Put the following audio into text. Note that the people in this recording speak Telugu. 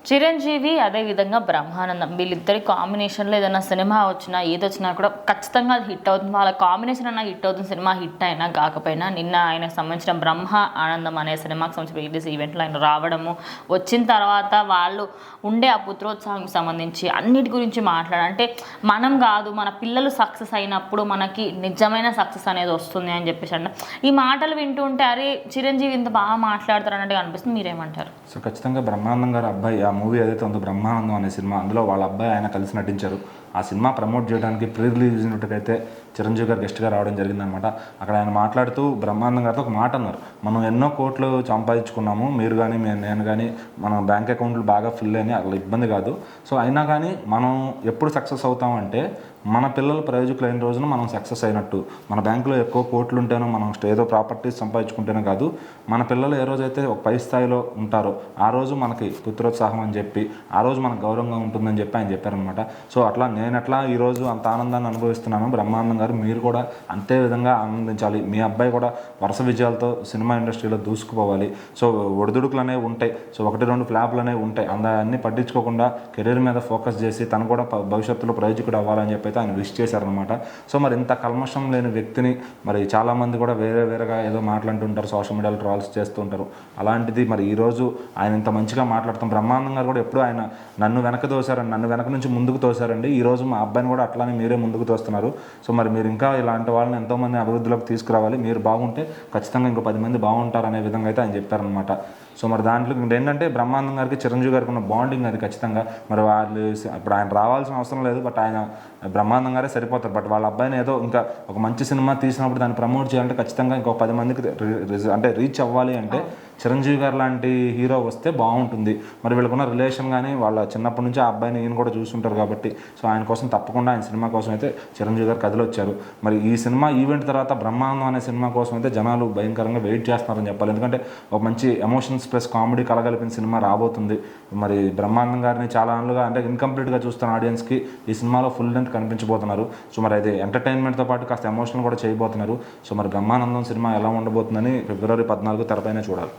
చిరంజీవి అదేవిధంగా బ్రహ్మానందం వీళ్ళిద్దరి కాంబినేషన్లో ఏదైనా సినిమా వచ్చినా ఏదొచ్చినా కూడా ఖచ్చితంగా అది హిట్ అవుతుంది. వాళ్ళ కాంబినేషన్ అన్న హిట్ అవుతుంది. సినిమా హిట్ అయినా కాకపోయినా నిన్న ఆయనకు సంబంధించిన బ్రహ్మ ఆనందం అనే సినిమాకి సంబంధించిన రిలీజ్ ఈవెంట్లో ఆయన రావడము, వచ్చిన తర్వాత వాళ్ళు ఉండే ఆ పుత్రోత్సవానికి సంబంధించి అన్నిటి గురించి అంటే మనం కాదు మన పిల్లలు సక్సెస్ అయినప్పుడు మనకి నిజమైన సక్సెస్ అనేది వస్తుంది అని చెప్పేసి అంటే ఈ మాటలు వింటుంటే అరే చిరంజీవి ఇంత బాగా మాట్లాడతారు అన్నట్టుగా అనిపిస్తుంది. మీరేమంటారు? సో ఖచ్చితంగా బ్రహ్మానందం గారు అబ్బాయి ఆ మూవీ ఏదైతే ఉందో బ్రహ్మానందం అనే సినిమా, అందులో వాళ్ళ అబ్బాయి ఆయన కలిసి నటించారు. ఆ సినిమా ప్రమోట్ చేయడానికి ప్రీ రిలీజ్ అయితే చిరంజీవి గారు గెస్ట్గా రావడం జరిగిందనమాట. అక్కడ ఆయన మాట్లాడుతూ బ్రహ్మానందం గారితో ఒక మాట అన్నారు, మనం ఎన్నో కోట్లు సంపాదించుకున్నాము, మీరు కానీ నేను కానీ మన బ్యాంక్ అకౌంట్లు బాగా ఫిల్ అయినాయి, అట్లా ఇబ్బంది కాదు. సో అయినా కానీ మనం ఎప్పుడు సక్సెస్ అవుతామంటే మన పిల్లలు ప్రయోజకులు అయిన రోజున మనం సక్సెస్ అయినట్టు. మన బ్యాంకులో ఎక్కువ కోట్లు ఉంటేనో మనం ఏదో ప్రాపర్టీస్ సంపాదించుకుంటేనే కాదు, మన పిల్లలు ఏ రోజైతే ఒక పై స్థాయిలో ఉంటారో ఆ రోజు మనకి పుత్రోత్సాహం అని చెప్పి ఆ రోజు మనకు గౌరవంగా ఉంటుందని చెప్పి ఆయన చెప్పారనమాట. సో అట్లా నేను ఎట్లా ఈరోజు అంత ఆనందాన్ని అనుభవిస్తున్నాను, బ్రహ్మానందం గారు మీరు కూడా అంతే విధంగా ఆనందించాలి. మీ అబ్బాయి కూడా వరుస విజయాలతో సినిమా ఇండస్ట్రీలో దూసుకుపోవాలి. సో ఒడిదుడుకులు అనేవి ఉంటాయి, సో 1-2 ఫ్లాప్లు అనేవి ఉంటాయి, అన్నీ పట్టించుకోకుండా కెరీర్ మీద ఫోకస్ చేసి తను కూడా భవిష్యత్తులో ప్రయోజకుడు అవ్వాలని చెప్పి ఆయన విష్ చేశారనమాట. సో మరి ఇంత కల్మషం లేని వ్యక్తిని మరి చాలామంది కూడా వేరేగా ఏదో మాట్లాడుతుంటారు, సోషల్ మీడియాలో ట్రాల్స్ చేస్తూ ఉంటారు. అలాంటిది మరి ఈరోజు ఆయన ఇంత మంచిగా మాట్లాడుతాం. బ్రహ్మానందం గారు కూడా ఎప్పుడు ఆయన నన్ను వెనక తోశారండి, నన్ను వెనక నుంచి ముందుకు తోశారండి, ఈరోజు మా అబ్బాయిని కూడా అట్లానే మీరే ముందుకు తోస్తున్నారు. సో మరి మీరు ఇంకా ఇలాంటి వాళ్ళని ఎంతోమంది అభివృద్ధిలోకి తీసుకురావాలి, మీరు బాగుంటే ఖచ్చితంగా ఇంకో 10 మంది బాగుంటారు అనే విధంగా అయితే ఆయన చెప్పారనమాట. సో మరి దాంట్లో ఏంటంటే బ్రహ్మానందం గారికి చిరంజీవి గారికి ఉన్న బాండింగ్ అది ఖచ్చితంగా మరి వాళ్ళు ఇప్పుడు ఆయన రావాల్సిన అవసరం లేదు, బట్ ఆయన బ్రహ్మానందం గారే సరిపోతారు. బట్ వాళ్ళ అబ్బాయిని ఏదో ఇంకా ఒక మంచి సినిమా తీసినప్పుడు దాన్ని ప్రమోట్ చేయాలంటే ఖచ్చితంగా ఇంకో 10 మందికి అంటే రీచ్ అవ్వాలి అంటే చిరంజీవి గారు లాంటి హీరో వస్తే బాగుంటుంది. మరి వీళ్ళకున్న రిలేషన్ కానీ వాళ్ళ చిన్నప్పటి నుంచి ఆ అబ్బాయిని ఈయన కూడా చూస్తుంటారు కాబట్టి సో ఆయన కోసం తప్పకుండా ఆయన సినిమా కోసం అయితే చిరంజీవి గారు కథలు వచ్చారు. మరి ఈ సినిమా ఈవెంట్ తర్వాత బ్రహ్మానందం అనే సినిమా కోసం అయితే జనాలు భయంకరంగా వెయిట్ చేస్తున్నారని చెప్పాలి. ఎందుకంటే ఒక మంచి ఎమోషన్స్ ప్లస్ కామెడీ కలగలిపిన సినిమా రాబోతుంది. మరి బ్రహ్మానందం గారిని చాలా ఏళ్ళుగా అంటే ఇన్కంప్లీట్గా చూస్తున్న ఆడియన్స్కి ఈ సినిమాలో ఫుల్ లెంత్ కనిపించబోతున్నారు. సో మరి అది ఎంటర్టైన్మెంట్తో పాటు కాస్త ఎమోషనల్ కూడా చేయబోతున్నారు. సో మరి బ్రహ్మానందం సినిమా ఎలా ఉండబోతుందని February 14 తెరపైనే చూడాలి.